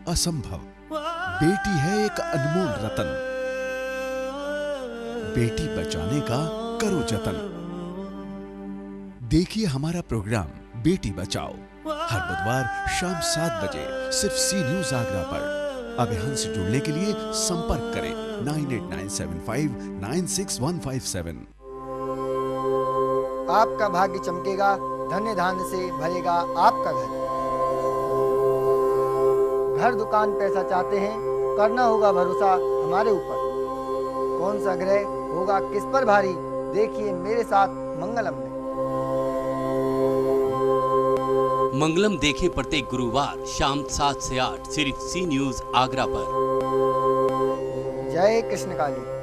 असंभव। बेटी है एक अनमोल रतन, बेटी बचाने का करो जतन। देखिए हमारा प्रोग्राम बेटी बचाओ हर बुधवार शाम 7 बजे सिर्फ सी न्यूज आगरा पर। अब हमसे से जुड़ने के लिए संपर्क करें 9897596157। आपका भाग्य चमकेगा, धन्य धान्य से भरेगा आपका घर। घर दुकान पैसा चाहते हैं, करना होगा भरोसा हमारे ऊपर। कौन सा ग्रह होगा किस पर भारी, देखिए मेरे साथ मंगलम में। मंगलम देखे प्रत्येक गुरुवार शाम 7 से 8 सिर्फ सी न्यूज आगरा पर। जय कृष्ण काली।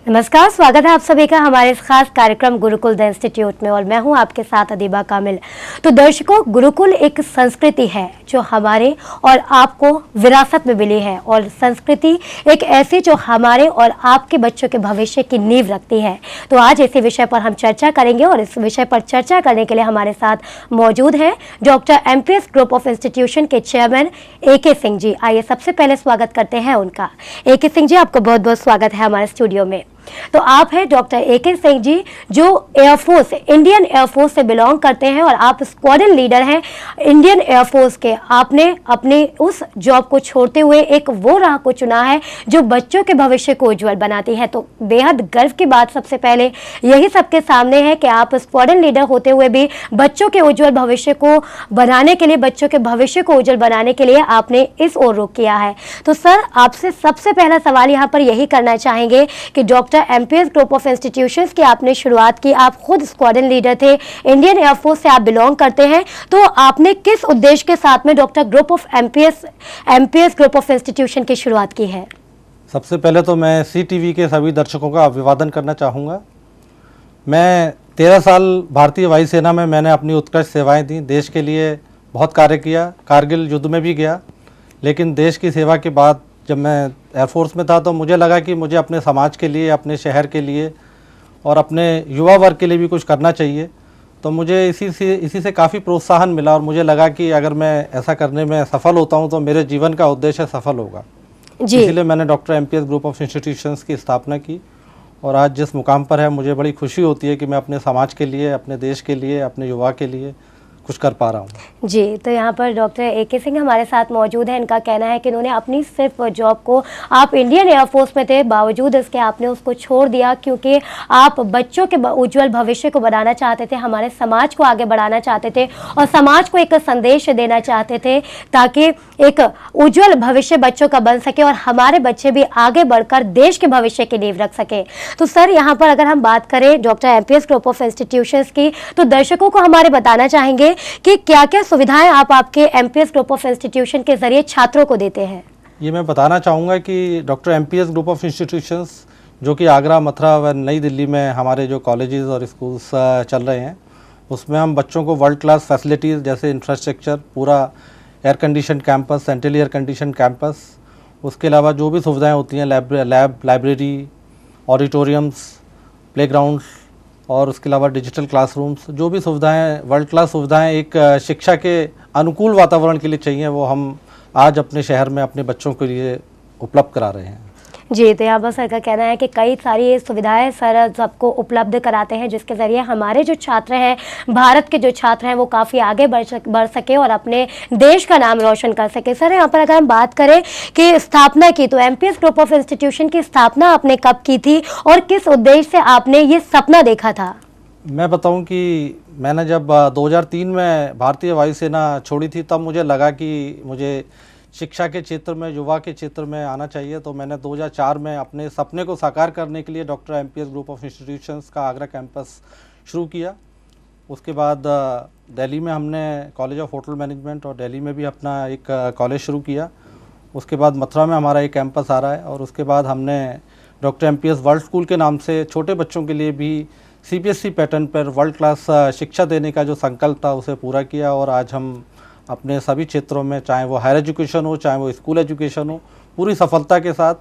नमस्कार, स्वागत है आप सभी का हमारे इस खास कार्यक्रम गुरुकुल द इंस्टीट्यूट में और मैं हूं आपके साथ अदीबा कामिल। तो दर्शकों, गुरुकुल एक संस्कृति है जो हमारे और आपको विरासत में मिली है और संस्कृति एक ऐसी जो हमारे और आपके बच्चों के भविष्य की नींव रखती है। तो आज इसी विषय पर हम चर्चा करेंगे और इस विषय पर चर्चा करने के लिए हमारे साथ मौजूद हैं doctor MPS group of institution के चेयरमैन ए.के. सिंह जी। आइए सबसे पहले स्वागत करते हैं उनका। ए.के. सिंह जी, आपको बहुत बहुत स्वागत है हमारे स्टूडियो में। तो आप हैं डॉक्टर ए.के. सिंह जी जो एयरफोर्स, इंडियन एयरफोर्स से बिलोंग करते हैं और आप स्क्वाड्रन लीडर हैं इंडियन एयरफोर्स के। आपने अपने उस जॉब को छोड़ते हुए एक वो राह को चुना है जो बच्चों के भविष्य को उज्जवल बनाती है। तो बेहद गर्व की बात सबसे पहले यही सबके सामने है कि आप स्क्वाड्रन लीडर होते हुए भी बच्चों के उज्जवल भविष्य को बनाने के लिए, बच्चों के भविष्य को उज्जवल बनाने के लिए आपने इस ओर रुख किया है। तो सर, आपसे सबसे पहला सवाल यहाँ पर यही करना चाहेंगे कि doctor MPS group of institutions की आपने शुरुआत की, आप खुद स्क्वाड्रन लीडर थे, इंडियन एयरफोर्स से आप बिलोंग करते हैं, तो आपने किस उद्देश्य के साथ में doctor group of MPS group of institution की शुरुआत की है? सबसे पहले तो मैं सी टीवी के सभी दर्शकों का अभिवादन करना चाहूँगा। मैं 13 साल भारतीय वायुसेना में मैंने अपनी उत्कृष्ट सेवाएं दी, देश के लिए बहुत कार्य किया, कारगिल युद्ध में भी गया। लेकिन देश की सेवा के बाद जब मैं एयरफोर्स में था तो मुझे लगा कि मुझे अपने समाज के लिए, अपने शहर के लिए और अपने युवा वर्ग के लिए भी कुछ करना चाहिए। तो मुझे इसी से काफ़ी प्रोत्साहन मिला और मुझे लगा कि अगर मैं ऐसा करने में सफल होता हूं तो मेरे जीवन का उद्देश्य सफल होगा। इसीलिए मैंने doctor MPS group of institutions की स्थापना की और आज जिस मुकाम पर है मुझे बड़ी खुशी होती है कि मैं अपने समाज के लिए, अपने देश के लिए, अपने युवा के लिए कुछ कर पा रहा हूँ जी। तो यहाँ पर डॉक्टर ए.के. सिंह हमारे साथ मौजूद हैं। इनका कहना है कि इन्होंने अपनी सिर्फ जॉब को, आप इंडियन एयरफोर्स में थे, बावजूद इसके आपने उसको छोड़ दिया क्योंकि आप बच्चों के उज्जवल भविष्य को बनाना चाहते थे, हमारे समाज को आगे बढ़ाना चाहते थे और समाज को एक संदेश देना चाहते थे ताकि एक उज्जवल भविष्य बच्चों का बन सके और हमारे बच्चे भी आगे बढ़कर देश के भविष्य की नींव रख सके। तो सर, यहाँ पर अगर हम बात करें doctor MPS group of institutions की, तो दर्शकों को हमारे बताना चाहेंगे कि क्या क्या सुविधाएं आप आपके एमपीएस ग्रुप ऑफ इंस्टीट्यूशन के जरिए छात्रों को देते हैं? ये मैं बताना चाहूँगा कि doctor MPS group of institutions जो कि आगरा, मथुरा व नई दिल्ली में हमारे जो कॉलेजेस और स्कूल्स चल रहे हैं, उसमें हम बच्चों को वर्ल्ड क्लास फैसिलिटीज़ जैसे इंफ्रास्ट्रक्चर, पूरा air condition campus, central air condition campus, उसके अलावा जो भी सुविधाएँ होती हैं, लैब, लाइब्रेरी, ऑडिटोरियम्स, प्लेग्राउंड्स और उसके अलावा डिजिटल क्लासरूम्स, जो भी सुविधाएं, वर्ल्ड क्लास सुविधाएं एक शिक्षा के अनुकूल वातावरण के लिए चाहिए, वो हम आज अपने शहर में अपने बच्चों के लिए उपलब्ध करा रहे हैं। जी। तो यहाँ पर सर का कहना है कि कई सारी सुविधाएं सर सबको उपलब्ध कराते हैं जिसके ज़रिए हमारे जो छात्र हैं, भारत के जो छात्र हैं, वो काफ़ी आगे बढ़ सके और अपने देश का नाम रोशन कर सके। सर, यहाँ पर अगर हम बात करें कि स्थापना की, तो एमपीएस ग्रुप ऑफ इंस्टीट्यूशन की स्थापना आपने कब की थी और किस उद्देश्य से आपने ये सपना देखा था? मैं बताऊं कि मैंने जब 2003 में भारतीय वायुसेना छोड़ी थी तब मुझे लगा कि मुझे शिक्षा के क्षेत्र में, युवा के क्षेत्र में आना चाहिए। तो मैंने 2004 में अपने सपने को साकार करने के लिए doctor MPS group of institutions का आगरा कैंपस शुरू किया। उसके बाद दिल्ली में हमने कॉलेज ऑफ होटल मैनेजमेंट और दिल्ली में भी अपना एक कॉलेज शुरू किया। उसके बाद मथुरा में हमारा एक कैंपस आ रहा है और उसके बाद हमने डॉक्टर एमपीएस वर्ल्ड स्कूल के नाम से छोटे बच्चों के लिए भी सीबीएसई पैटर्न पर वर्ल्ड क्लास शिक्षा देने का जो संकल्प था उसे पूरा किया और आज हम अपने सभी क्षेत्रों में, चाहे वो हायर एजुकेशन हो, चाहे वो स्कूल एजुकेशन हो, पूरी सफलता के साथ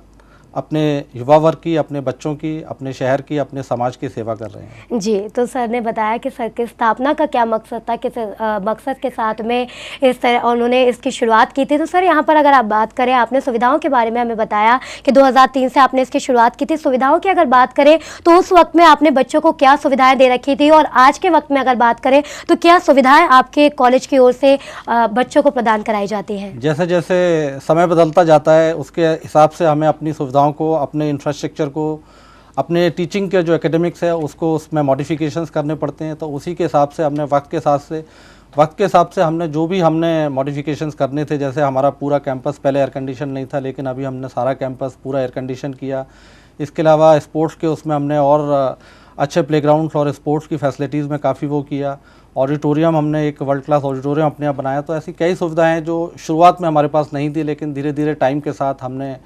अपने युवा वर्ग की, अपने बच्चों की, अपने शहर की, अपने समाज की सेवा कर रहे हैं। जी, तो सर ने बताया कि सर की स्थापना का क्या मकसद था, किस मकसद के साथ में इस तरह उन्होंने इसकी शुरुआत की थी। तो सर यहाँ पर अगर आप बात करें, आपने सुविधाओं के बारे में हमें बताया कि 2003 से आपने इसकी शुरुआत की थी। सुविधाओं की अगर बात करें तो उस वक्त में आपने बच्चों को क्या सुविधाएँ दे रखी थी, और आज के वक्त में अगर बात करें तो क्या सुविधाएँ आपके कॉलेज की ओर से बच्चों को प्रदान कराई जाती हैं? जैसे जैसे समय बदलता जाता है उसके हिसाब से हमें अपनी सुविधाओं को, अपने इंफ्रास्ट्रक्चर को, अपने टीचिंग के जो एकेडमिक्स है उसको उसमें मॉडिफिकेशंस करने पड़ते हैं। तो उसी के हिसाब से हमने वक्त के हिसाब से हमने जो भी हमने मॉडिफिकेशंस करने थे, जैसे हमारा पूरा कैंपस पहले एयर कंडीशन नहीं था, लेकिन अभी हमने सारा कैंपस पूरा एयर कंडीशन किया। इसके अलावा स्पोर्ट्स के उसमें हमने और अच्छे प्लेग्राउंड्स और स्पोर्ट्स की फैसिलिटीज़ में काफ़ी वो किया। ऑडिटोरियम हमने एक वर्ल्ड क्लास ऑडिटोरियम अपने यहाँ बनाया। तो ऐसी कई सुविधाएँ हैं जो शुरुआत में हमारे पास नहीं थी, लेकिन धीरे धीरे टाइम के साथ हमने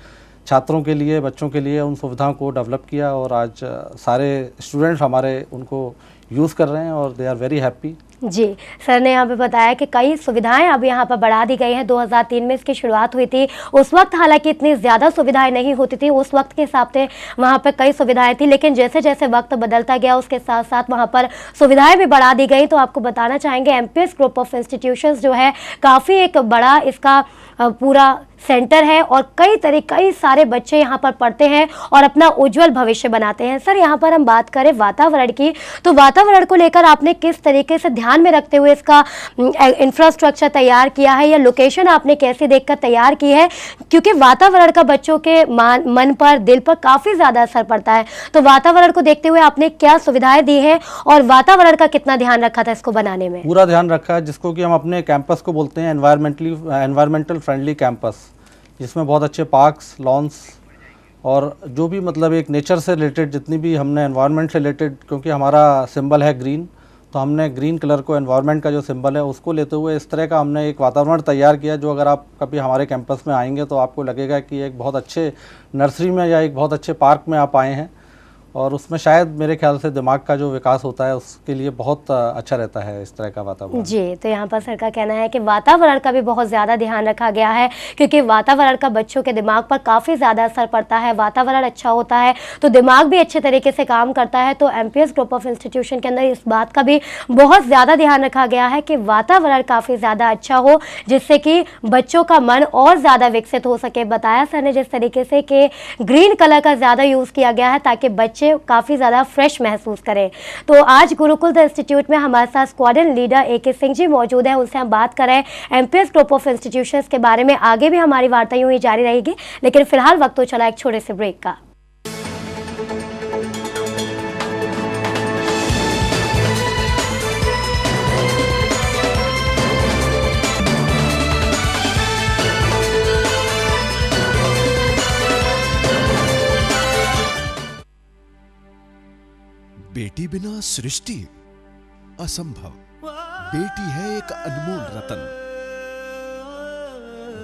छात्रों के लिए, बच्चों के लिए उन सुविधाओं को डेवलप किया, और आज सारे स्टूडेंट्स हमारे उनको यूज़ कर रहे हैं और दे आर वेरी हैप्पी। जी, सर ने यहाँ पे बताया कि कई सुविधाएं अब यहाँ पर बढ़ा दी गई हैं। 2003 में इसकी शुरुआत हुई थी, उस वक्त हालांकि इतनी ज़्यादा सुविधाएं नहीं होती थी, उस वक्त के हिसाब से वहाँ पर कई सुविधाएं थी, लेकिन जैसे जैसे वक्त बदलता गया उसके साथ साथ वहाँ पर सुविधाएं भी बढ़ा दी गई। तो आपको बताना चाहेंगे एमपीएस ग्रुप ऑफ इंस्टीट्यूशंस जो है काफ़ी एक बड़ा इसका पूरा सेंटर है, और कई सारे बच्चे यहाँ पर पढ़ते हैं और अपना उज्जवल भविष्य बनाते हैं। सर यहाँ पर हम बात करें वातावरण की, तो वातावरण को लेकर आपने किस तरीके से ध्यान में रखते हुए इसका इंफ्रास्ट्रक्चर तैयार किया है, या लोकेशन आपने कैसे देखकर तैयार की है, क्योंकि वातावरण का बच्चों के मन पर, दिल पर काफ़ी ज़्यादा असर पड़ता है। तो वातावरण को देखते हुए आपने क्या सुविधाएं दी हैं और वातावरण का कितना ध्यान रखा था इसको बनाने में? पूरा ध्यान रखा है, जिसको कि हम अपने कैंपस को बोलते हैं एनवायरमेंटल फ्रेंडली कैंपस, जिसमें बहुत अच्छे पार्क्स, लॉन्स और जो भी मतलब एक नेचर से रिलेटेड जितनी भी हमने एनवायरनमेंट से रिलेटेड, क्योंकि हमारा सिंबल है ग्रीन, तो हमने ग्रीन कलर को, एनवायरनमेंट का जो सिंबल है उसको लेते हुए इस तरह का हमने एक वातावरण तैयार किया, जो अगर आप कभी हमारे कैंपस में आएंगे तो आपको लगेगा कि एक बहुत अच्छे नर्सरी में या एक बहुत अच्छे पार्क में आप आए हैं। और उसमें शायद मेरे ख्याल से दिमाग का जो विकास होता है उसके लिए बहुत अच्छा रहता है इस तरह का वातावरण। जी, तो यहाँ पर सर का कहना है कि वातावरण का भी बहुत ज़्यादा ध्यान रखा गया है, क्योंकि वातावरण का बच्चों के दिमाग पर काफ़ी ज़्यादा असर पड़ता है। वातावरण अच्छा होता है तो दिमाग भी अच्छे तरीके से काम करता है। तो एमपीएस ग्रुप ऑफ इंस्टीट्यूशन के अंदर इस बात का भी बहुत ज़्यादा ध्यान रखा गया है कि वातावरण काफ़ी ज़्यादा अच्छा हो, जिससे कि बच्चों का मन और ज़्यादा विकसित हो सके। बताया सर ने जिस तरीके से कि ग्रीन कलर का ज़्यादा यूज़ किया गया है ताकि बच्चे काफ़ी ज़्यादा फ्रेश महसूस करें। तो आज गुरुकुल द इंस्टीट्यूट में हमारे साथ स्क्वाड्रन लीडर AK सिंह जी मौजूद हैं, उनसे हम बात कर रहे हैं एमपीएस ग्रुप ऑफ इंस्टीट्यूशंस के बारे में। आगे भी हमारी वार्ता यूं ही जारी रहेगी, लेकिन फिलहाल वक्त तो चला एक छोटे से ब्रेक का। बेटी बिना सृष्टि असंभव। बेटी है एक अनमोल रतन,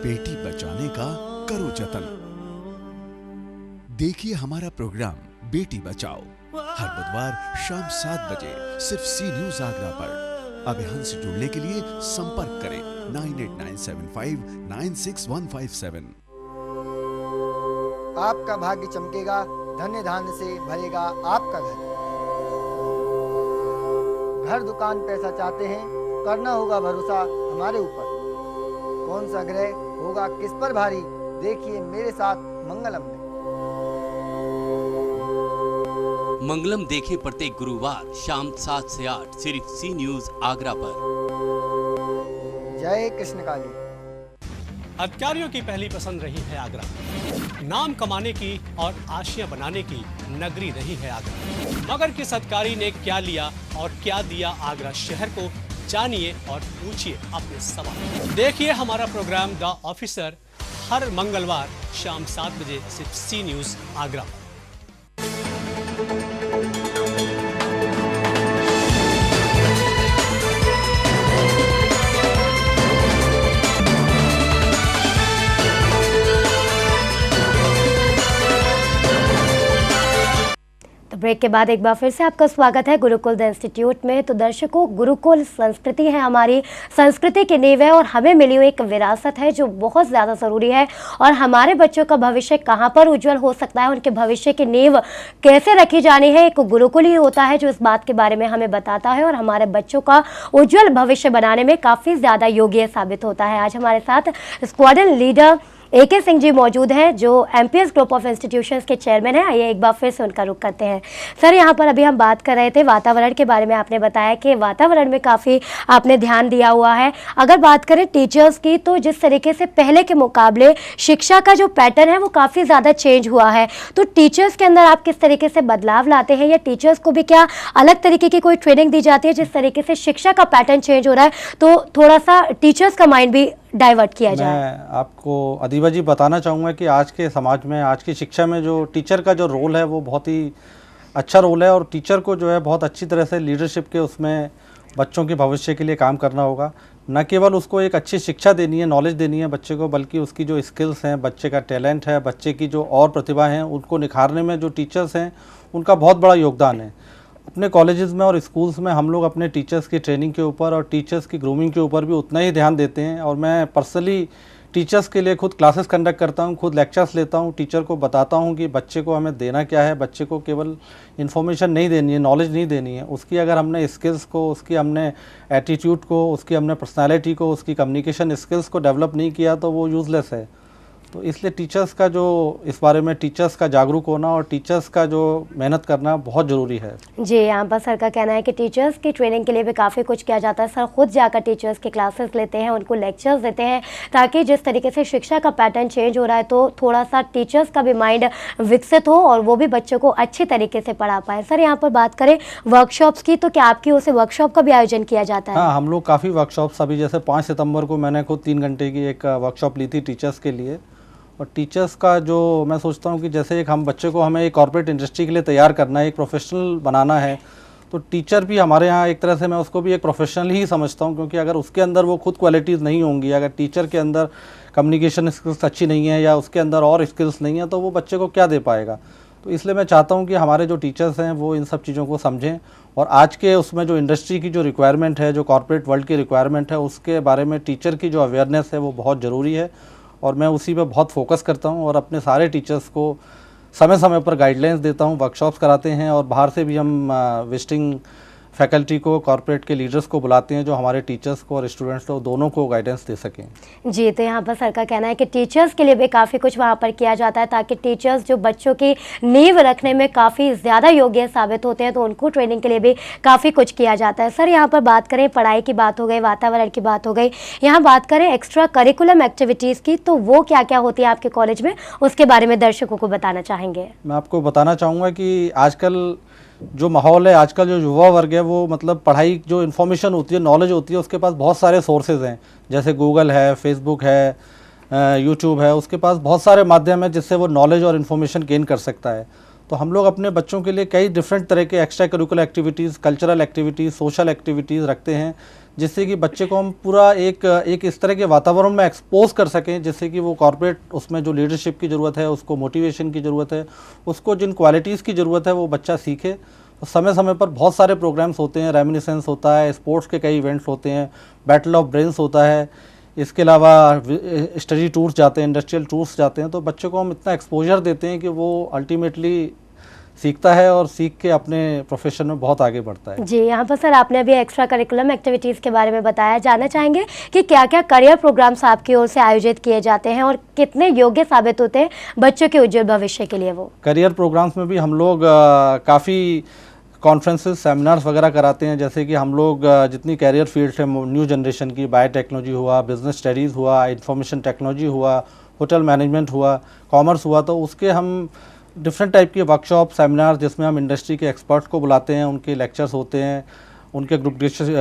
बेटी बचाने का करो जतन। देखिए हमारा प्रोग्राम बेटी बचाओ हर बुधवार शाम 7 बजे सिर्फ सी न्यूज आगरा पर। अभियान से जुड़ने के लिए संपर्क करें 9897596157। आपका भाग्य चमकेगा, धन्य धान्य से भरेगा आपका घर। घर दुकान पैसा चाहते हैं, करना होगा भरोसा हमारे ऊपर। कौन सा ग्रह होगा किस पर भारी, देखिए मेरे साथ मंगलम में। मंगलम देखे प्रत्येक गुरुवार शाम 7 से 8 सिर्फ सी न्यूज आगरा पर। जय कृष्ण काली। अधिकारियों की पहली पसंद रही है आगरा। नाम कमाने की और आशियां बनाने की नगरी रही है आगरा। मगर किस अधिकारी ने क्या लिया और क्या दिया आगरा शहर को, जानिए और पूछिए अपने सवाल। देखिए हमारा प्रोग्राम द ऑफिसर हर मंगलवार शाम 7 बजे सिर्फ सी न्यूज आगरा। ब्रेक के बाद एक बार फिर से आपका स्वागत है गुरुकुल द इंस्टीट्यूट में। तो दर्शकों, गुरुकुल संस्कृति है, हमारी संस्कृति की नींव है और हमें मिली हुई एक विरासत है जो बहुत ज़्यादा ज़रूरी है। और हमारे बच्चों का भविष्य कहाँ पर उज्जवल हो सकता है, उनके भविष्य की नींव कैसे रखी जानी है, एक गुरुकुल ही होता है जो इस बात के बारे में हमें बताता है और हमारे बच्चों का उज्जवल भविष्य बनाने में काफ़ी ज़्यादा योग्य साबित होता है। आज हमारे साथ स्क्वाड्रन लीडर AK सिंह जी मौजूद हैं जो MPS ग्रुप ऑफ इंस्टीट्यूशंस के चेयरमैन हैं। आइए एक बार फिर से उनका रुख करते हैं। सर, यहाँ पर अभी हम बात कर रहे थे वातावरण के बारे में। आपने बताया कि वातावरण में काफ़ी आपने ध्यान दिया हुआ है। अगर बात करें टीचर्स की, तो जिस तरीके से पहले के मुकाबले शिक्षा का जो पैटर्न है वो काफ़ी ज़्यादा चेंज हुआ है, तो टीचर्स के अंदर आप किस तरीके से बदलाव लाते हैं, या टीचर्स को भी क्या अलग तरीके की कोई ट्रेनिंग दी जाती है? जिस तरीके से शिक्षा का पैटर्न चेंज हो रहा है तो थोड़ा सा टीचर्स का माइंड भी डाइवर्ट किया जाए। मैं आपको अदीबा जी बताना चाहूँगा कि आज के समाज में, आज की शिक्षा में जो टीचर का जो रोल है वो बहुत ही अच्छा रोल है और टीचर को जो है बहुत अच्छी तरह से लीडरशिप के उसमें बच्चों के भविष्य के लिए काम करना होगा। न केवल उसको एक अच्छी शिक्षा देनी है, नॉलेज देनी है बच्चे को, बल्कि उसकी जो स्किल्स हैं, बच्चे का टैलेंट है, बच्चे की जो और प्रतिभा हैं, उनको निखारने में जो टीचर्स हैं उनका बहुत बड़ा योगदान है। अपने कॉलेजेस में और स्कूल्स में हम लोग अपने टीचर्स की ट्रेनिंग के ऊपर और टीचर्स की ग्रूमिंग के ऊपर भी उतना ही ध्यान देते हैं। और मैं पर्सनली टीचर्स के लिए खुद क्लासेस कंडक्ट करता हूं, खुद लेक्चर्स लेता हूं, टीचर को बताता हूं कि बच्चे को हमें देना क्या है। बच्चे को केवल इन्फॉर्मेशन नहीं देनी है, नॉलेज नहीं देनी है, उसकी अगर हमने स्किल्स को, उसकी हमने एटीट्यूड को, उसकी हमने पर्सनैलिटी को, उसकी कम्युनिकेशन स्किल्स को डेवलप नहीं किया तो वो यूज़लेस है। तो इसलिए टीचर्स का जो इस बारे में टीचर्स का जागरूक होना और टीचर्स का जो मेहनत करना बहुत ज़रूरी है। जी, यहाँ पर सर का कहना है कि टीचर्स की ट्रेनिंग के लिए भी काफ़ी कुछ किया जाता है। सर खुद जाकर टीचर्स के क्लासेस लेते हैं, उनको लेक्चर्स देते हैं, ताकि जिस तरीके से शिक्षा का पैटर्न चेंज हो रहा है तो थोड़ा सा टीचर्स का भी माइंड विकसित हो और वो भी बच्चों को अच्छी तरीके से पढ़ा पाए। सर, यहाँ पर बात करें वर्कशॉप्स की, तो क्या आपकी ओर से वर्कशॉप का भी आयोजन किया जाता है? हाँ, हम लोग काफ़ी वर्कशॉप्स, अभी जैसे 5 सितंबर को मैंने खुद 3 घंटे की एक वर्कशॉप ली थी टीचर्स के लिए। और टीचर्स का जो मैं सोचता हूँ कि जैसे एक हम बच्चे को हमें एक कॉर्पोरेट इंडस्ट्री के लिए तैयार करना है, एक प्रोफेशनल बनाना है, तो टीचर भी हमारे यहाँ एक तरह से मैं उसको भी एक प्रोफेशनल ही समझता हूँ। क्योंकि अगर उसके अंदर वो खुद क्वालिटीज़ नहीं होंगी, अगर टीचर के अंदर कम्युनिकेशन स्किल्स अच्छी नहीं है या उसके अंदर और स्किल्स नहीं है, तो वो बच्चे को क्या दे पाएगा। तो इसलिए मैं चाहता हूँ कि हमारे जो टीचर्स हैं वो इन सब चीज़ों को समझें और आज के उसमें जो इंडस्ट्री की जो रिक्वायरमेंट है, जो कॉर्पोरेट वर्ल्ड की रिक्वायरमेंट है, उसके बारे में टीचर की जो अवेयरनेस है वो बहुत ज़रूरी है। और मैं उसी पे बहुत फोकस करता हूँ और अपने सारे टीचर्स को समय समय पर गाइडलाइंस देता हूँ, वर्कशॉप्स कराते हैं और बाहर से भी हम विजिटिंग फैकल्टी को, कॉर्पोरेट के लीडर्स को बुलाते हैं जो हमारे टीचर्स को और स्टूडेंट्स को दोनों को गाइडेंस दे सकें। जी, तो यहाँ पर सर का कहना है कि टीचर्स के लिए भी काफ़ी कुछ वहाँ पर किया जाता है, ताकि टीचर्स जो बच्चों की नींव रखने में काफ़ी ज़्यादा योग्य साबित होते हैं, तो उनको ट्रेनिंग के लिए भी काफ़ी कुछ किया जाता है। सर, यहाँ पर बात करें, पढ़ाई की बात हो गई, वातावरण की बात हो गई, यहाँ बात करें एक्स्ट्रा करिकुलम एक्टिविटीज़ की, तो वो क्या क्या होती है आपके कॉलेज में, उसके बारे में दर्शकों को बताना चाहेंगे? मैं आपको बताना चाहूँगा कि आजकल जो माहौल है, आजकल जो युवा वर्ग है वो मतलब पढ़ाई, जो इन्फॉर्मेशन होती है, नॉलेज होती है, उसके पास बहुत सारे सोर्सेज हैं। जैसे गूगल है, फेसबुक है, यूट्यूब है, उसके पास बहुत सारे माध्यम है जिससे वो नॉलेज और इन्फॉर्मेशन गेन कर सकता है। तो हम लोग अपने बच्चों के लिए कई डिफरेंट तरह के extra curricular activities, cultural activities, social activities रखते हैं, जिससे कि बच्चे को हम पूरा एक इस तरह के वातावरण में एक्सपोज कर सकें, जिससे कि वो कॉर्पोरेट उसमें जो लीडरशिप की ज़रूरत है, उसको मोटिवेशन की ज़रूरत है, उसको जिन क्वालिटीज़ की ज़रूरत है वो बच्चा सीखे। तो समय समय पर बहुत सारे प्रोग्राम्स होते हैं, रेमिनिसेंस होता है, स्पोर्ट्स के कई इवेंट्स होते हैं, बैटल ऑफ ब्रेन्स होता है, इसके अलावा स्टडी टूर्स जाते हैं, इंडस्ट्रियल टूर्स जाते हैं। तो बच्चों को हम इतना एक्सपोजर देते हैं कि वो अल्टीमेटली सीखता है और सीख के अपने प्रोफेशन में बहुत आगे बढ़ता है। जी, यहाँ पर सर आपने अभी एक्स्ट्रा करिकुलम एक्टिविटीज़ के बारे में बताया, जानना चाहेंगे कि क्या क्या करियर प्रोग्राम्स आपकी ओर से आयोजित किए जाते हैं और कितने योग्य साबित होते हैं बच्चों के उज्जवल भविष्य के लिए? वो करियर प्रोग्राम्स में भी हम लोग काफ़ी कॉन्फ्रेंसेस, सेमिनार्स वगैरह कराते हैं। जैसे कि हम लोग जितनी कैरियर फील्ड है न्यू जनरेशन की, बायोटेक्नोलॉजी हुआ, बिजनेस स्टडीज़ हुआ, इंफॉर्मेशन टेक्नोलॉजी हुआ, होटल मैनेजमेंट हुआ, कॉमर्स हुआ, तो उसके हम डिफरेंट टाइप की वर्कशॉप, सेमिनार जिसमें हम इंडस्ट्री के एक्सपर्ट्स को बुलाते हैं, उनके लेक्चर्स होते हैं, उनके ग्रुप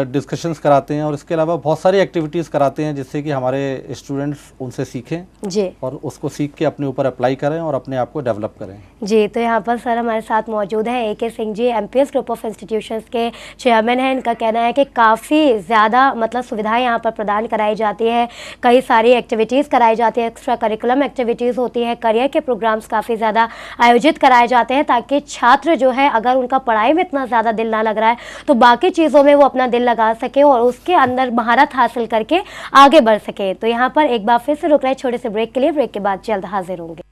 डिस्कशंस कराते हैं और इसके अलावा बहुत सारी एक्टिविटीज़ कराते हैं जिससे कि हमारे स्टूडेंट्स उनसे सीखें जी और उसको सीख के अपने ऊपर अप्लाई करें और अपने आप को डेवलप करें। जी, तो यहाँ पर सर हमारे साथ मौजूद हैं AK Singh ji, MPS group of institutions के चेयरमैन हैं। इनका कहना है कि काफ़ी ज़्यादा मतलब सुविधाएं यहाँ पर प्रदान कराई जाती है, कई सारी एक्टिविटीज़ कराई जाती है, एक्स्ट्रा करिकुलम एक्टिविटीज़ होती है, करियर के प्रोग्राम्स काफ़ी ज़्यादा आयोजित कराए जाते हैं ताकि छात्र जो है अगर उनका पढ़ाई में इतना ज़्यादा दिल ना लग रहा है तो बाकी चीज़ों में वो अपना दिल लगा सके और उसके अंदर महारत हासिल करके आगे बढ़ सके। तो यहाँ पर एक बार फिर से रुक रहे छोटे से ब्रेक के लिए, ब्रेक के बाद जल्द हाजिर होंगे।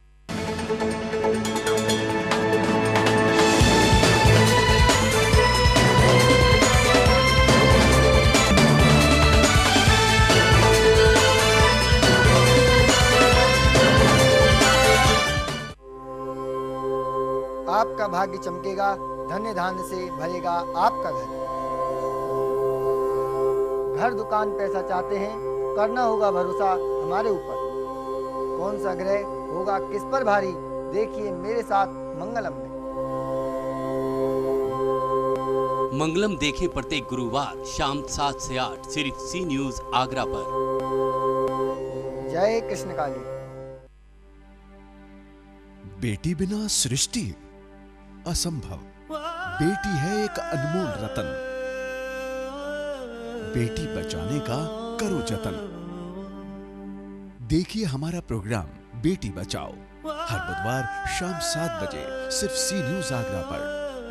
आपका भाग्य चमकेगा, धन्य धान्य से भरेगा आपका घर। घर दुकान पैसा चाहते हैं, करना होगा भरोसा हमारे ऊपर। कौन सा ग्रह होगा किस पर भारी, देखिए मेरे साथ मंगलम में। मंगलम देखे प्रत्येक गुरुवार शाम 7 से 8 सिर्फ सी न्यूज आगरा पर। जय कृष्ण काली। बेटी बिना सृष्टि असंभव। बेटी है एक अनमोल रतन, बेटी बचाने का करो जतन। देखिए हमारा प्रोग्राम बेटी बचाओ हर बुधवार शाम 7 बजे सिर्फ सी न्यूज आगरा पर।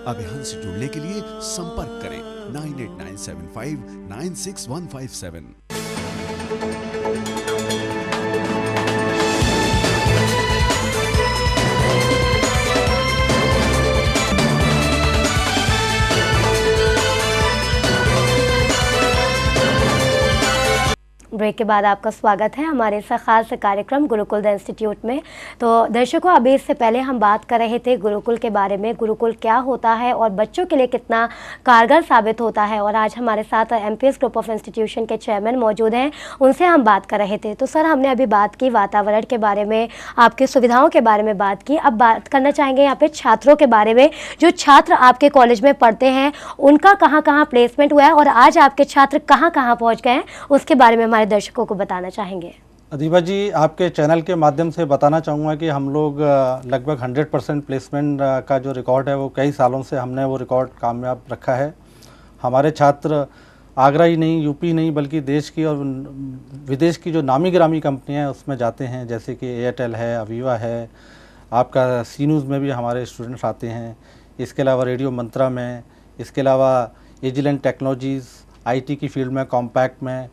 अब हमसे जुड़ने के लिए संपर्क करें 9897596157। ब्रेक के बाद आपका स्वागत है हमारे इस खास कार्यक्रम गुरुकुल द इंस्टीट्यूट में। तो दर्शकों, अभी इससे पहले हम बात कर रहे थे गुरुकुल के बारे में, गुरुकुल क्या होता है और बच्चों के लिए कितना कारगर साबित होता है। और आज हमारे साथ MPS ग्रुप ऑफ इंस्टीट्यूशन के चेयरमैन मौजूद हैं, उनसे हम बात कर रहे थे। तो सर, हमने अभी बात की वातावरण के बारे में, आपकी सुविधाओं के बारे में बात की। अब बात करना चाहेंगे यहाँ पे छात्रों के बारे में। जो छात्र आपके कॉलेज में पढ़ते हैं उनका कहाँ कहाँ प्लेसमेंट हुआ है और आज आपके छात्र कहाँ कहाँ पहुँच गए हैं, उसके बारे में हमारे दर्शकों को बताना चाहेंगे। अदीबा जी, आपके चैनल के माध्यम से बताना चाहूँगा कि हम लोग लगभग 100% प्लेसमेंट का जो रिकॉर्ड है वो कई सालों से हमने वो रिकॉर्ड कामयाब रखा है। हमारे छात्र आगरा ही नहीं, यूपी नहीं, बल्कि देश की और विदेश की जो नामी गिरामी कंपनियाँ हैं उसमें जाते हैं, जैसे कि एयरटेल है, अवीवा है, आपका सी न्यूज़ में भी हमारे स्टूडेंट्स आते हैं। इसके अलावा रेडियो मंत्रा में, इसके अलावा एजिलेंट टेक्नोलॉजीज़, IT की फील्ड में, कॉम्पैक्ट में,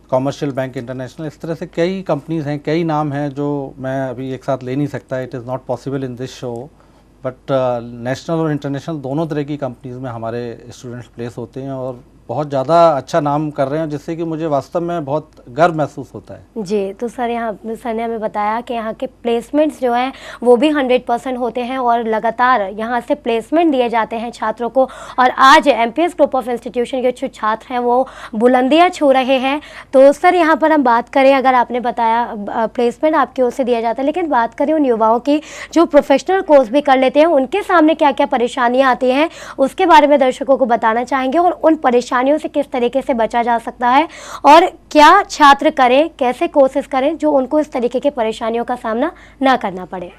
कॉमर्शियल बैंक इंटरनेशनल, इस तरह से कई कंपनीज़ हैं, कई नाम हैं जो मैं अभी एक साथ ले नहीं सकता। It is not possible in this show, but national और इंटरनेशनल दोनों तरह की कंपनीज़ में हमारे स्टूडेंट्स प्लेस होते हैं और बहुत ज़्यादा अच्छा नाम कर रहे हैं, जिससे कि मुझे वास्तव में बहुत गर्व महसूस होता है। जी, तो सर सर ने हमें बताया कि यहाँ के प्लेसमेंट्स जो हैं वो भी 100% होते हैं और लगातार यहाँ से प्लेसमेंट दिए जाते हैं छात्रों को। और आज MPS ग्रुप ऑफ इंस्टीट्यूशन के जो छात्र हैं वो बुलंदियाँ छू रहे हैं। तो सर, यहाँ पर हम बात करें, अगर आपने बताया प्लेसमेंट आपकी ओर से दिया जाता है, लेकिन बात करें उन युवाओं की जो प्रोफेशनल कोर्स भी कर लेते हैं, उनके सामने क्या क्या परेशानियाँ आती हैं, उसके बारे में दर्शकों को बताना चाहेंगे और उन परेशानियों से किस तरीके से बचा जा सकता है और क्या छात्र करें, कैसे कोर्सेज करें जो उनको इस तरीके की परेशानियों का सामना ना करना पड़े।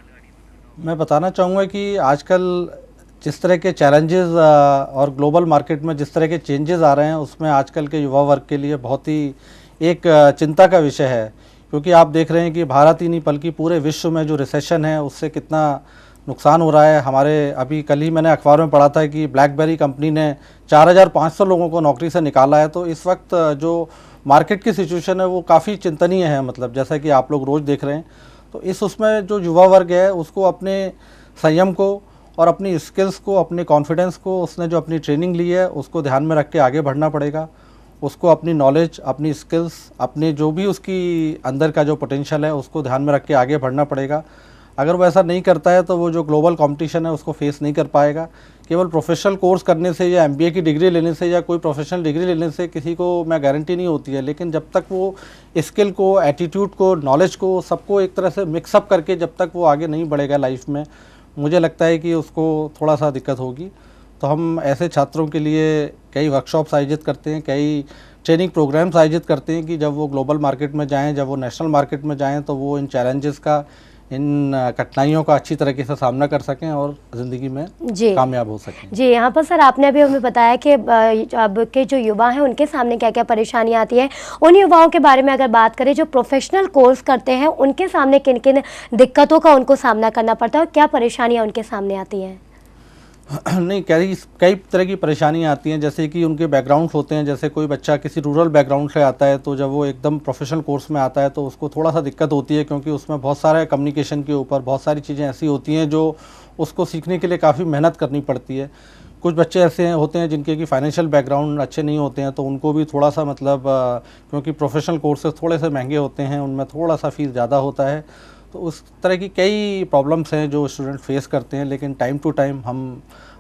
मैं बताना चाहूँगा कि आजकल जिस तरह के चैलेंजेस और ग्लोबल मार्केट में जिस तरह के चेंजेस आ रहे हैं, उसमें आजकल के युवा वर्ग के लिए बहुत ही एक चिंता का विषय है, क्योंकि आप देख रहे हैं कि भारत ही नहीं बल्कि पूरे विश्व में जो रिसेशन है उससे कितना नुकसान हो रहा है। हमारे अभी कल ही मैंने अखबार में पढ़ा था कि ब्लैकबेरी कंपनी ने 4500 लोगों को नौकरी से निकाला है। तो इस वक्त जो मार्केट की सिचुएशन है वो काफ़ी चिंतनीय है, मतलब जैसा कि आप लोग रोज़ देख रहे हैं। तो इस उसमें जो युवा वर्ग है उसको अपने संयम को और अपनी स्किल्स को, अपने कॉन्फिडेंस को, उसने जो अपनी ट्रेनिंग ली है उसको ध्यान में रख के आगे बढ़ना पड़ेगा। उसको अपनी नॉलेज, अपनी स्किल्स, अपने जो भी उसकी अंदर का जो पोटेंशियल है उसको ध्यान में रख के आगे बढ़ना पड़ेगा। अगर वो ऐसा नहीं करता है तो वो जो ग्लोबल कंपटीशन है उसको फेस नहीं कर पाएगा। केवल प्रोफेशनल कोर्स करने से या MBA की डिग्री लेने से या कोई प्रोफेशनल डिग्री लेने से किसी को मैं गारंटी नहीं होती है, लेकिन जब तक वो स्किल को, एटीट्यूड को, नॉलेज को, सबको एक तरह से मिक्सअप करके जब तक वो आगे नहीं बढ़ेगा लाइफ में, मुझे लगता है कि उसको थोड़ा सा दिक्कत होगी। तो हम ऐसे छात्रों के लिए कई वर्कशॉप्स आयोजित करते हैं, कई ट्रेनिंग प्रोग्राम्स आयोजित करते हैं कि जब वो ग्लोबल मार्केट में जाएं, जब वो नेशनल मार्केट में जाएं, तो वो इन चैलेंजेस का, इन कठिनाइयों का अच्छी तरीके से सामना कर सकें और ज़िंदगी में कामयाब हो सकें। जी, यहाँ पर सर आपने अभी हमें बताया कि अब के जो युवा हैं उनके सामने क्या क्या परेशानियाँ आती हैं। उन युवाओं के बारे में अगर बात करें जो प्रोफेशनल कोर्स करते हैं, उनके सामने किन किन दिक्कतों का उनको सामना करना पड़ता है और क्या परेशानियाँ उनके सामने आती हैं? नहीं, कई तरह की परेशानियाँ आती हैं, जैसे कि उनके बैकग्राउंड होते हैं। जैसे कोई बच्चा किसी रूरल बैकग्राउंड से आता है, तो जब वो एकदम प्रोफेशनल कोर्स में आता है तो उसको थोड़ा सा दिक्कत होती है, क्योंकि उसमें बहुत सारे कम्युनिकेशन के ऊपर बहुत सारी चीज़ें ऐसी होती हैं जो उसको सीखने के लिए काफ़ी मेहनत करनी पड़ती है। कुछ बच्चे ऐसे होते हैं जिनके कि फाइनेंशियल बैकग्राउंड अच्छे नहीं होते हैं, तो उनको भी थोड़ा सा मतलब क्योंकि प्रोफेशनल कोर्सेज थोड़े से महंगे होते हैं, उनमें थोड़ा सा फीस ज़्यादा होता है, तो उस तरह की कई प्रॉब्लम्स हैं जो स्टूडेंट फेस करते हैं। लेकिन टाइम टू टाइम हम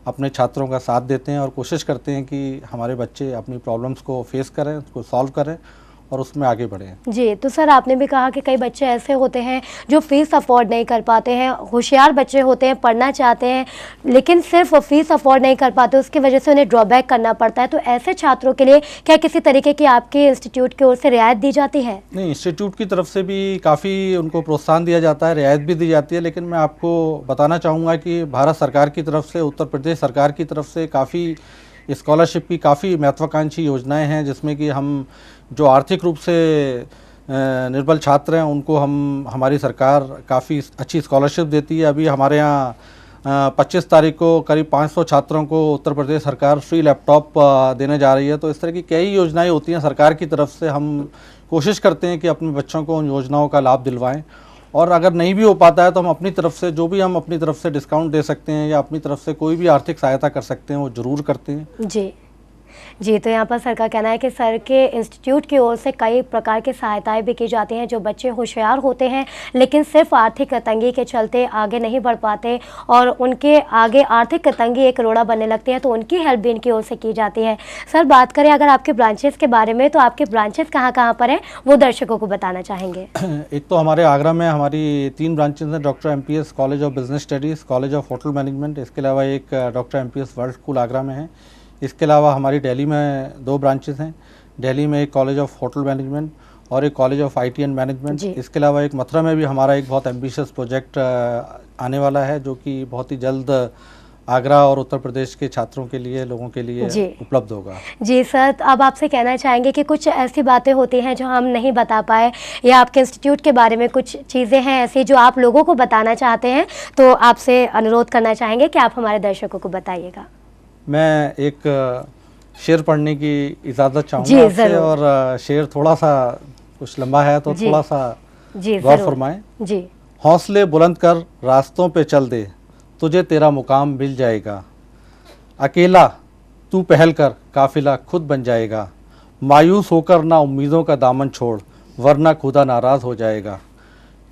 अपने छात्रों का साथ देते हैं और कोशिश करते हैं कि हमारे बच्चे अपनी प्रॉब्लम्स को फेस करें, उसको सॉल्व करें और उसमें आगे बढ़ें। जी, तो सर आपने भी कहा कि कई बच्चे ऐसे होते हैं जो फीस अफोर्ड नहीं कर पाते हैं, होशियार बच्चे होते हैं, पढ़ना चाहते हैं लेकिन सिर्फ फीस अफोर्ड नहीं कर पाते, उसकी वजह से उन्हें ड्रॉबैक करना पड़ता है। तो ऐसे छात्रों के लिए क्या किसी तरीके की आपके इंस्टीट्यूट की ओर से रियायत दी जाती है? नहीं, इंस्टीट्यूट की तरफ से भी काफ़ी उनको प्रोत्साहन दिया जाता है, रियायत भी दी जाती है। लेकिन मैं आपको बताना चाहूँगा कि भारत सरकार की तरफ से, उत्तर प्रदेश सरकार की तरफ से काफ़ी स्कॉलरशिप की काफ़ी महत्वाकांक्षी योजनाएं हैं, जिसमें कि हम जो आर्थिक रूप से निर्बल छात्र हैं उनको हमारी सरकार काफ़ी अच्छी स्कॉलरशिप देती है। अभी हमारे यहाँ 25 तारीख को करीब 500 छात्रों को उत्तर प्रदेश सरकार फ्री लैपटॉप देने जा रही है। तो इस तरह की कई योजनाएं होती हैं सरकार की तरफ से। हम कोशिश करते हैं कि अपने बच्चों को उन योजनाओं का लाभ दिलवाएं, और अगर नहीं भी हो पाता है तो हम अपनी तरफ से जो भी हम अपनी तरफ से डिस्काउंट दे सकते हैं या अपनी तरफ से कोई भी आर्थिक सहायता कर सकते हैं वो ज़रूर करते हैं। जी, तो यहाँ पर सर का कहना है कि सर के इंस्टीट्यूट की ओर से कई प्रकार की सहायताएं भी की जाती हैं। जो बच्चे होशियार होते हैं लेकिन सिर्फ आर्थिक तंगी के चलते आगे नहीं बढ़ पाते और उनके आगे आर्थिक तंगी एक रोड़ा बनने लगती है, तो उनकी हेल्प भी इनकी ओर से की जाती है। सर बात करें अगर आपके ब्रांचेस के बारे में, तो आपके ब्रांचेस कहाँ कहाँ पर हैं वो दर्शकों को बताना चाहेंगे? एक तो हमारे आगरा में हमारी 3 ब्रांचेस हैं, doctor MPS college of business studies, college of hotel management, इसके अलावा एक doctor MPS world school Agra में है। इसके अलावा हमारी दिल्ली में 2 ब्रांचेस हैं, दिल्ली में एक कॉलेज ऑफ होटल मैनेजमेंट और एक college of IT and management. इसके अलावा एक मथुरा में भी हमारा एक बहुत एम्बिशियस प्रोजेक्ट आने वाला है, जो कि बहुत ही जल्द आगरा और उत्तर प्रदेश के छात्रों के लिए, लोगों के लिए उपलब्ध होगा। जी सर, अब आपसे कहना चाहेंगे कि कुछ ऐसी बातें होती हैं जो हम नहीं बता पाए, या आपके इंस्टीट्यूट के बारे में कुछ चीज़ें हैं ऐसी जो आप लोगों को बताना चाहते हैं, तो आपसे अनुरोध करना चाहेंगे कि आप हमारे दर्शकों को बताइएगा। मैं एक शेर पढ़ने की इजाज़त चाहूँगा आपसे, और शेर थोड़ा सा कुछ लंबा है तो थोड़ा सा गौर फरमाएं। जी। हौसले बुलंद कर रास्तों पे चल दे, तुझे तेरा मुकाम मिल जाएगा। अकेला तू पहल कर, काफिला खुद बन जाएगा। मायूस होकर ना उम्मीदों का दामन छोड़, वरना खुदा नाराज़ हो जाएगा।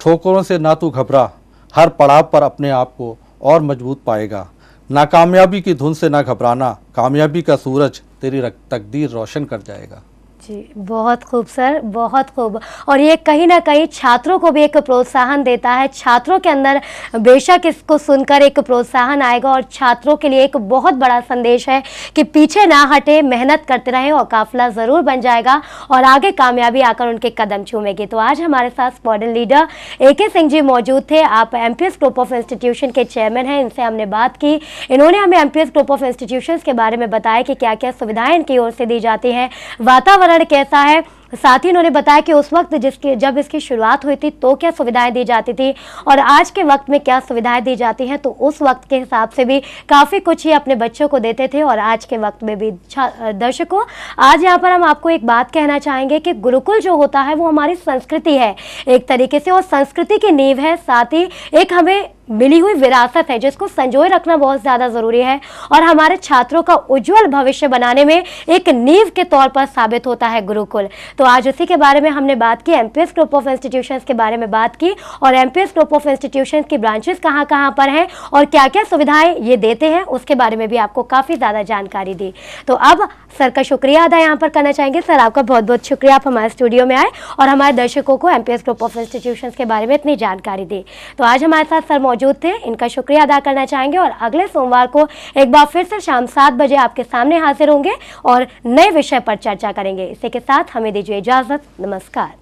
ठोकरों से ना तू घबरा, हर पड़ाव पर अपने आप को और मजबूत पाएगा। नाकामयाबी की धुन से ना घबराना, कामयाबी का सूरज तेरी तकदीर रोशन कर जाएगा। जी, बहुत खूब सर, बहुत खूब। और ये कहीं ना कहीं छात्रों को भी एक प्रोत्साहन देता है। छात्रों के अंदर बेशक इसको सुनकर एक प्रोत्साहन आएगा और छात्रों के लिए एक बहुत बड़ा संदेश है कि पीछे ना हटे, मेहनत करते रहें और काफिला ज़रूर बन जाएगा और आगे कामयाबी आकर उनके कदम चूमेगी। तो आज हमारे साथ स्क्वाड्रन लीडर AK सिंह जी मौजूद थे। आप MPS ग्रुप ऑफ इंस्टीट्यूशन के चेयरमैन हैं, इनसे हमने बात की। इन्होंने हमें MPS ग्रुप ऑफ इंस्टीट्यूशन के बारे में बताया कि क्या क्या सुविधाएं इनकी ओर से दी जाती हैं, वातावरण कैसा है। साथ ही उन्होंने बताया कि उस वक्त जब इसकी शुरुआत हुई थी तो क्या सुविधाएं दी जाती थी और आज के वक्त में क्या सुविधाएं दी जाती हैं। तो उस वक्त के हिसाब से भी काफ़ी कुछ ही अपने बच्चों को देते थे और आज के वक्त में भी। दर्शकों, आज यहाँ पर हम आपको एक बात कहना चाहेंगे कि गुरुकुल जो होता है वो हमारी संस्कृति है एक तरीके से, और संस्कृति की नींव है, साथ ही एक हमें मिली हुई विरासत है जिसको संजोए रखना बहुत ज़्यादा ज़रूरी है और हमारे छात्रों का उज्जवल भविष्य बनाने में एक नींव के तौर पर साबित होता है गुरुकुल। तो आज उसी के बारे में हमने बात की, MPS ग्रुप ऑफ इंस्टीट्यूशंस के बारे में बात की और MPS ग्रुप ऑफ इंस्टीट्यूशंस की ब्रांचेस कहाँ कहाँ पर हैं और क्या क्या सुविधाएं ये देते हैं उसके बारे में भी आपको काफ़ी ज़्यादा जानकारी दी। तो अब सर का शुक्रिया अदा यहाँ पर करना चाहेंगे। सर, आपका बहुत बहुत शुक्रिया, आप हमारे स्टूडियो में आए और हमारे दर्शकों को MPS ग्रुप ऑफ इंस्टीट्यूशंस के बारे में इतनी जानकारी दी। तो आज हमारे साथ सर मौजूद थे, इनका शुक्रिया अदा करना चाहेंगे और अगले सोमवार को एक बार फिर से शाम 7 बजे आपके सामने हाजिर होंगे और नए विषय पर चर्चा करेंगे। इसी के साथ हमें दीजिए इजाजत। नमस्कार।